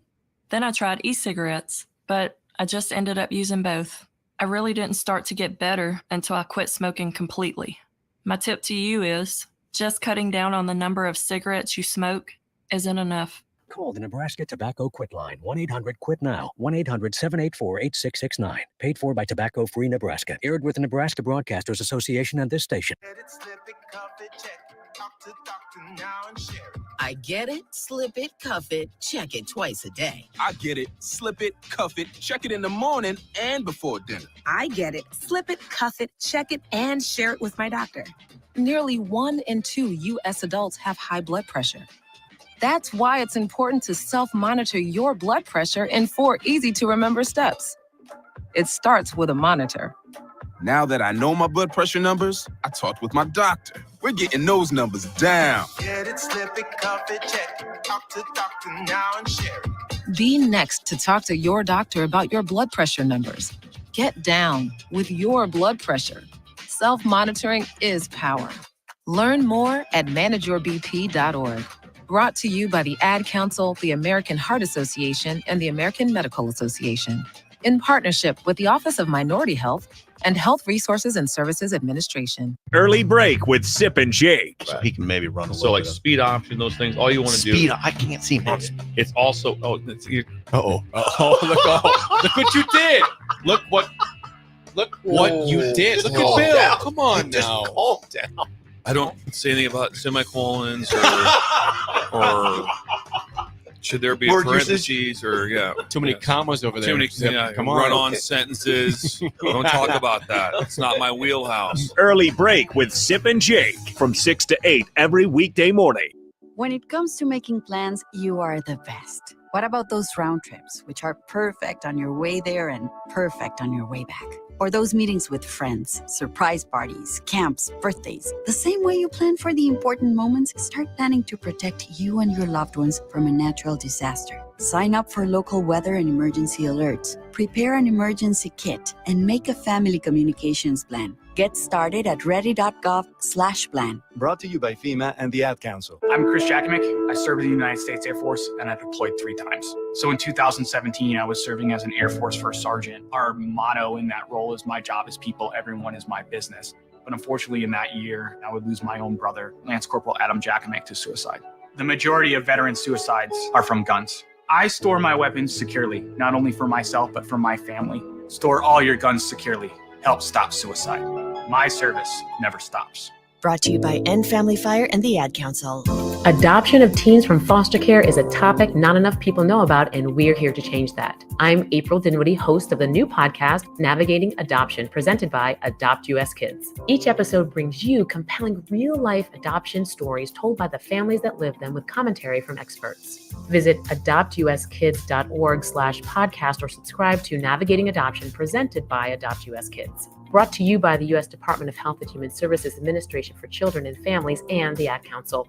Then I tried e-cigarettes, but I just ended up using both. I really didn't start to get better until I quit smoking completely. My tip to you is just cutting down on the number of cigarettes you smoke isn't enough. Call the Nebraska Tobacco Quit Line, 1-800-QUIT-NOW, 1-800-784-8669. Paid for by Tobacco Free Nebraska. Aired with the Nebraska Broadcasters Association and this station. I get it, slip it, cuff it, check it twice a day. I get it, slip it, cuff it, check it in the morning and before dinner. I get it, slip it, cuff it, check it, and share it with my doctor. Nearly 1 in 2 U.S. adults have high blood pressure. That's why it's important to self-monitor your blood pressure in 4 easy-to-remember steps. It starts with a monitor. Now that I know my blood pressure numbers, I talked with my doctor. We're getting those numbers down. Get it, slip it, cuff it, check it. Talk to doctor now and share it. Be next to talk to your doctor about your blood pressure numbers. Get down with your blood pressure. Self-monitoring is power. Learn more at manageyourbp.org. Brought to you by the Ad Council, the American Heart Association, and the American Medical Association, in partnership with the Office of Minority Health and Health Resources and Services Administration. Early break with Sip and Jake. So he can maybe run a So little like bit of- speed option, those things, all you want to do. Speed, I can't see him. It's also, Uh-oh. look what you did. Look what you did. Look at Bill. Down. Come on Just now. calm down. I don't say anything about semicolons or should there be Word parentheses or Too many commas over there. Too many Zip. Come on. run-on sentences. Don't talk about that. It's not my wheelhouse. Early break with Sip and Jake from 6 to 8 every weekday morning. When it comes to making plans, you are the best. What about those round trips, which are perfect on your way there and perfect on your way back? Or those meetings with friends, surprise parties, camps, birthdays. The same way you plan for the important moments, start planning to protect you and your loved ones from a natural disaster. Sign up for local weather and emergency alerts. Prepare an emergency kit and make a family communications plan. Get started at ready.gov/plan. Brought to you by FEMA and the Ad Council. I'm Chris Jakimick. I served in the United States Air Force and I deployed 3 times. So in 2017, I was serving as an Air Force First Sergeant. Our motto in that role is my job is people, everyone is my business. But unfortunately in that year, I would lose my own brother, Lance Corporal Adam Jakimick, to suicide. The majority of veteran suicides are from guns. I store my weapons securely, not only for myself, but for my family. Store all your guns securely. Help stop suicide. My service never stops. Brought to you by End Family Fire and the Ad Council. Adoption of teens from foster care is a topic not enough people know about, and we're here to change that. I'm April Dinwiddie, host of the new podcast, Navigating Adoption, presented by Adopt US Kids. Each episode brings you compelling real-life adoption stories told by the families that live them with commentary from experts. Visit adoptuskids.org/podcast or subscribe to Navigating Adoption, presented by Adopt US Kids. Brought to you by the U.S. Department of Health and Human Services Administration for Children and Families and the Ad Council.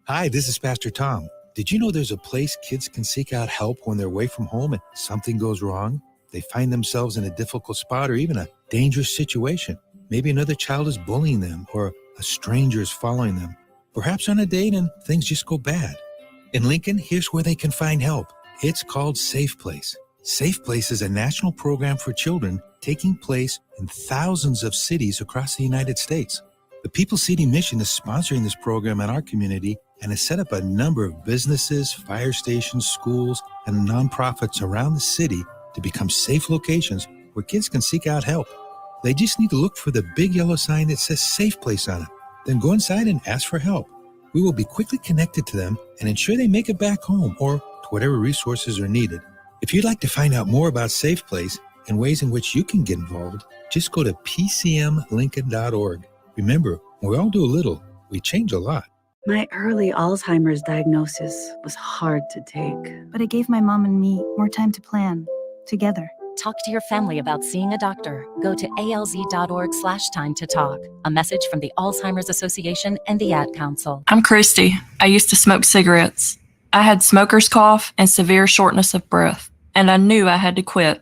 Hi, this is Pastor Tom. Did you know there's a place kids can seek out help when they're away from home and something goes wrong? They find themselves in a difficult spot or even a dangerous situation. Maybe another child is bullying them or a stranger is following them. Perhaps on a date and things just go bad. In Lincoln, here's where they can find help. It's called Safe Place. Safe Place is a national program for children taking place in thousands of cities across the United States. The People City Mission is sponsoring this program in our community and has set up a number of businesses, fire stations, schools, and nonprofits around the city to become safe locations where kids can seek out help. They just need to look for the big yellow sign that says Safe Place on it. Then go inside and ask for help. We will be quickly connected to them and ensure they make it back home or to whatever resources are needed. If you'd like to find out more about Safe Place and ways in which you can get involved, just go to pcmlincoln.org. Remember, when we all do a little, we change a lot. My early Alzheimer's diagnosis was hard to take. But it gave my mom and me more time to plan together. Talk to your family about seeing a doctor. Go to alz.org/time to talk. A message from the Alzheimer's Association and the Ad Council. I'm Christy. I used to smoke cigarettes. I had smoker's cough and severe shortness of breath, and I knew I had to quit.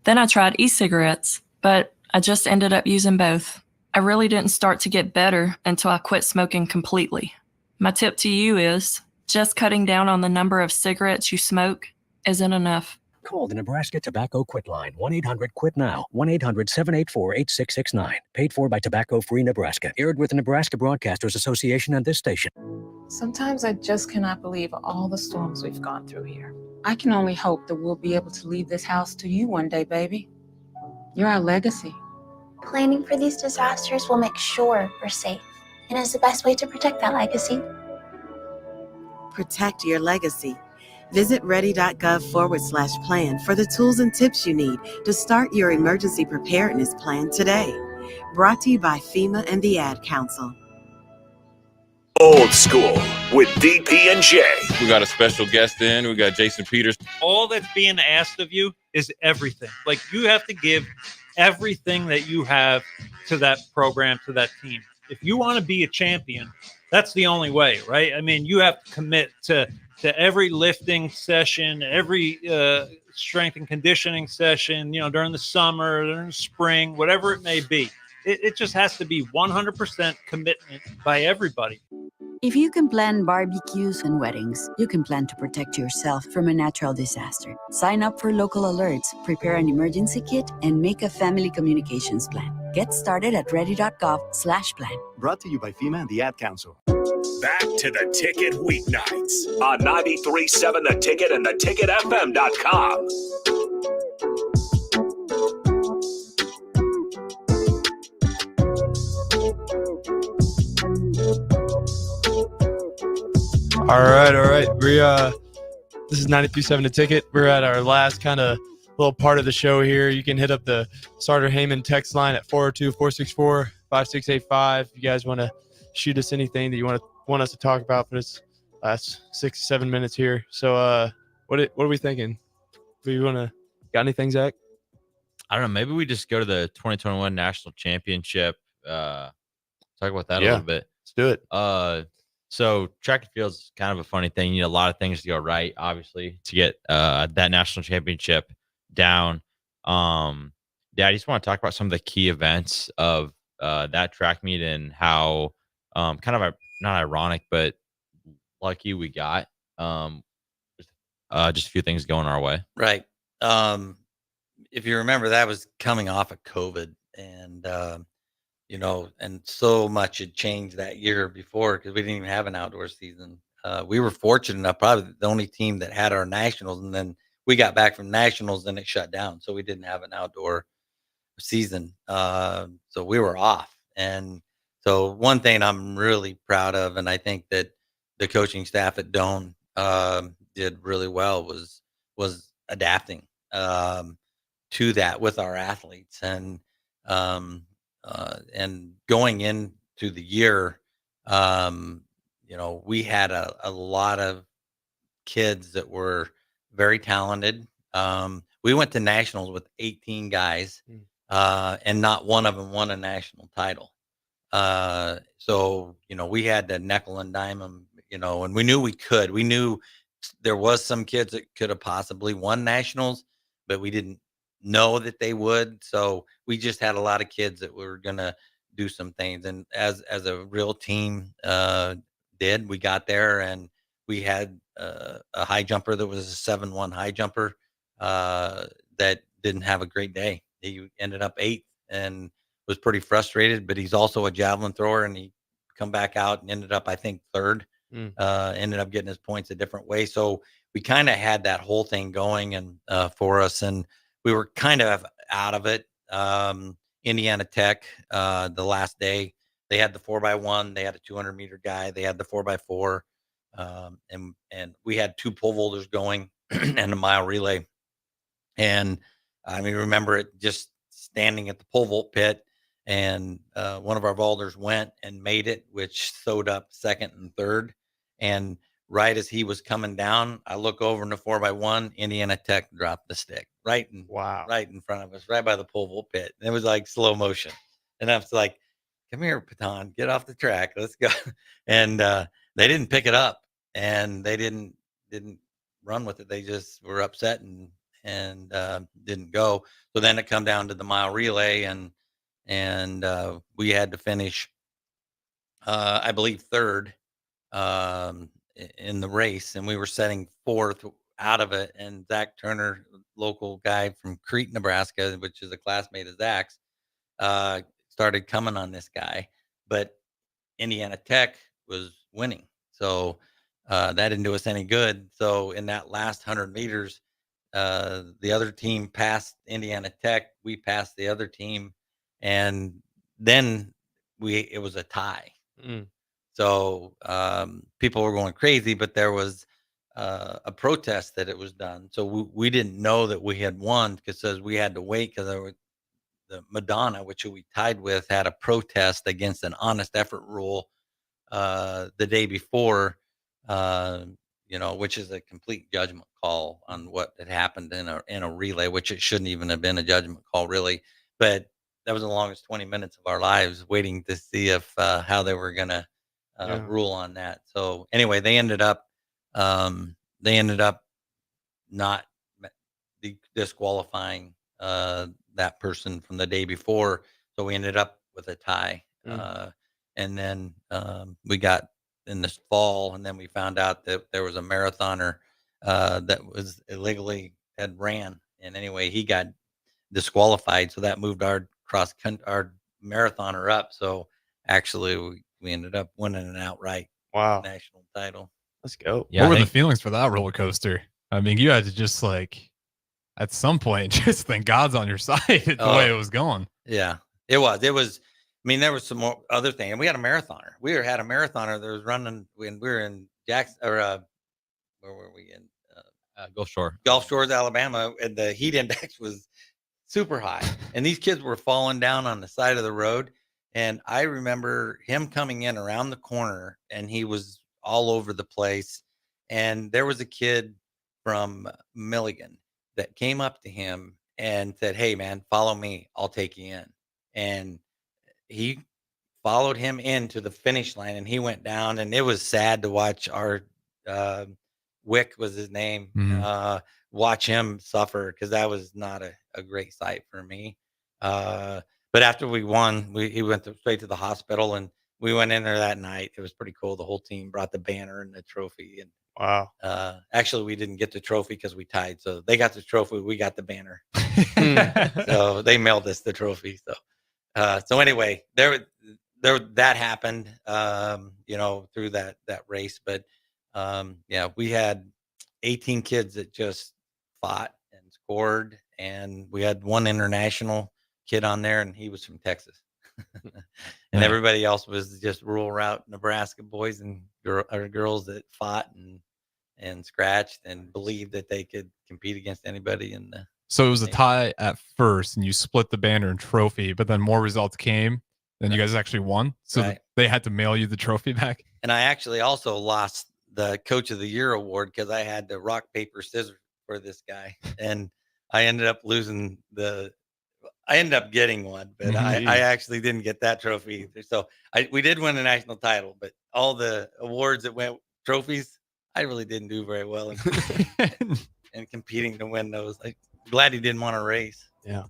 Then I tried e-cigarettes, but I just ended up using both. I really didn't start to get better until I quit smoking completely. My tip to you is just cutting down on the number of cigarettes you smoke isn't enough. Call the Nebraska Tobacco Quit Line, 1-800-QUIT-NOW, 1-800-784-8669. Paid for by Tobacco Free Nebraska. Aired with the Nebraska Broadcasters Association and this station. Sometimes I just cannot believe all the storms we've gone through here. I can only hope that we'll be able to leave this house to you one day, baby. You're our legacy. Planning for these disasters will make sure we're safe, and is the best way to protect that legacy. Protect your legacy. Visit ready.gov/plan for the tools and tips you need to start your emergency preparedness plan today. Brought to you by FEMA and the Ad Council. Old School with DP and J. We got a special guest in. We got Jason Peters. All that's being asked of you is everything. Like, you have to give everything that you have to that program, to that team. If you want to be a champion, that's the only way, right? I mean, you have to commit to every lifting session, every strength and conditioning session, during the summer, during the spring, whatever it may be. It just has to be 100% commitment by everybody. If you can plan barbecues and weddings, you can plan to protect yourself from a natural disaster. Sign up for local alerts, prepare an emergency kit, and make a family communications plan. Get started at ready.gov/plan. Brought to you by FEMA and the Ad Council. Back to the Ticket weeknights on 93.7 The Ticket and theticketfm.com. All right. This is 93.7 The Ticket. We're at our last kind of little part of the show here. You can hit up the Starter Heyman text line at 402-464-5685. If you guys want to shoot us anything that you want us to talk about for this last 6-7 minutes here. So what are we thinking? Got anything, Zach? I don't know. Maybe we just go to the 2021 National Championship. Talk about that a little bit. Let's do it. So track and field is kind of a funny thing. A lot of things to go right, obviously, to get that national championship down. I just want to talk about some of the key events of that track meet and how kind of not ironic, but lucky we got. Just a few things going our way. Right. If you remember, that was coming off of COVID, and and so much had changed that year before because we didn't even have an outdoor season. We were fortunate enough, probably the only team that had our nationals, and then we got back from nationals and it shut down. So we didn't have an outdoor season. So we were off. And so one thing I'm really proud of, and I think that the coaching staff at Doane did really well was adapting to that with our athletes, and going into the year, we had a lot of kids that were very talented. We went to nationals with 18 guys, and not one of them won a national title. So, we had to nickel and dime them, and we knew we could. We knew there was some kids that could have possibly won nationals, but we didn't know that they would. So we just had a lot of kids that were going to do some things. And as a real team we got there, and we had a high jumper that was a 7-1 high jumper that didn't have a great day. He ended up 8th and was pretty frustrated, but he's also a javelin thrower, and he come back out and ended up, I think, 3rd. Ended up getting his points a different way. So we kind of had that whole thing going and for us, and we were kind of out of it. Indiana Tech, the last day, they had the 4x1, they had a 200-meter guy, they had the 4x4, and we had 2 pole vaulters going and a mile relay. And I remember it just standing at the pole vault pit, and one of our vaulters went and made it, which sewed up 2nd and 3rd. And right as he was coming down, I look over in the 4x1, Indiana Tech dropped the stick right in front of us, right by the pole vault pit. And it was like slow motion. And I was like, "Come here, Patan, get off the track. Let's go." And they didn't pick it up, and they didn't run with it. They just were upset and didn't go. So then it come down to the mile relay, and we had to finish, I believe, 3rd in the race, and we were setting 4th out of it. And Zach Turner, local guy from Crete, Nebraska, which is a classmate of Zach's, started coming on this guy, but Indiana Tech was winning, so that didn't do us any good. So in that last 100 meters, the other team passed Indiana Tech, we passed the other team, and then it was a tie. So people were going crazy, but there was a protest that it was done. So we didn't know that we had won, because we had to wait, because the Madonna, which we tied with, had a protest against an honest effort rule the day before, which is a complete judgment call on what had happened in a relay, which it shouldn't even have been a judgment call, really. But that was the longest 20 minutes of our lives, waiting to see if how they were going to rule on that. So anyway, they ended up not disqualifying that person from the day before. So we ended up with a tie. And then we got in this fall, and then we found out that there was a marathoner that was illegally had ran. And anyway, he got disqualified. So that moved our marathoner up. So actually we ended up winning an outright national title. Let's go. What were the feelings for that roller coaster? You had to just at some point, just think God's on your side the way it was going. Yeah, it was. There was some more other thing, and we had a marathoner. We had a marathoner that was running when we were in Jackson, or where were we in? Gulf Shores, Alabama, and the heat index was super high, and these kids were falling down on the side of the road. And I remember him coming in around the corner, and he was all over the place. And there was a kid from Milligan that came up to him and said, "Hey man, follow me. I'll take you in." And he followed him into the finish line, and he went down, and it was sad to watch our Wick was his name, watch him suffer, because that was not a great sight for me. But after we won, he went straight to the hospital, and we went in there that night. It was pretty cool. The whole team brought the banner and the trophy. And wow. Actually, we didn't get the trophy because we tied. So they got the trophy. We got the banner. So they mailed us the trophy. So anyway, there that happened, through that race. But we had 18 kids that just fought and scored, and we had one international kid on there, and he was from Texas. And everybody else was just rural route Nebraska boys and girls that fought and scratched and believed that they could compete against anybody in the. So it was a tie at first, and you split the banner and trophy, but then more results came. Then you guys actually won. So they had to mail you the trophy back. And I actually also lost the Coach of the Year award because I had to rock, paper, scissors for this guy. And I ended up losing I ended up getting one, but I actually didn't get that trophy either. So we did win a national title, but all the awards that went trophies, I really didn't do very well in competing to win those. I'm glad he didn't want to race. Yeah.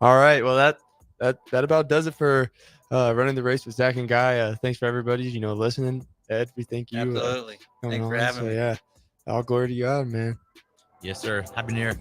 All right. Well, that about does it for running the race with Zach and Guy. Thanks for everybody, listening. Ed, we thank you. Absolutely. Thanks for having me. Yeah. All glory to God, man. Yes, sir. Happy New Year.